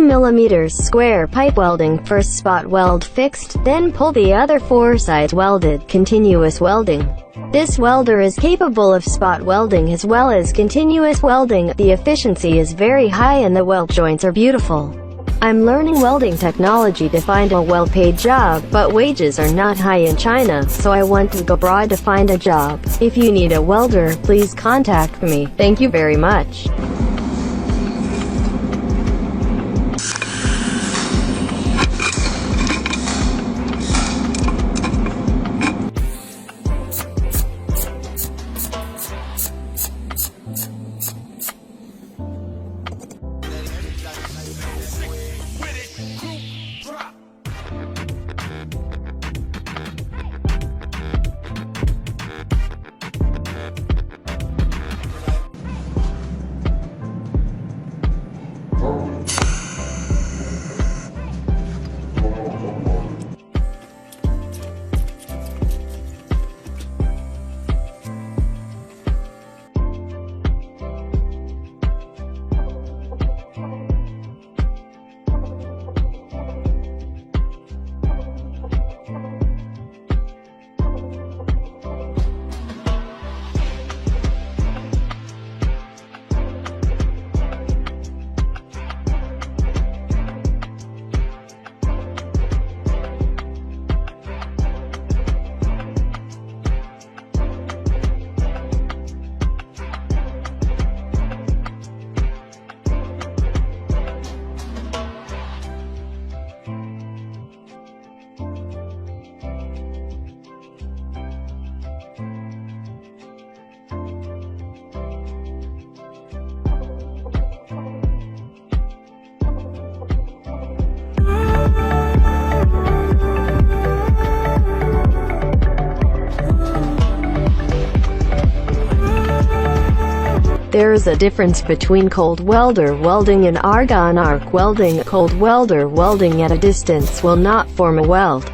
2 mm square pipe welding. First spot weld fixed, then pull the other 4 sides welded. Continuous welding. This welder is capable of spot welding as well as continuous welding. The efficiency is very high and the weld joints are beautiful. I'm learning welding technology to find a well-paid job, but wages are not high in China, so I want to go abroad to find a job. If you need a welder, please contact me. Thank you very much. There is a difference between cold welder welding and argon arc welding. Cold welder welding at a distance will not form a weld.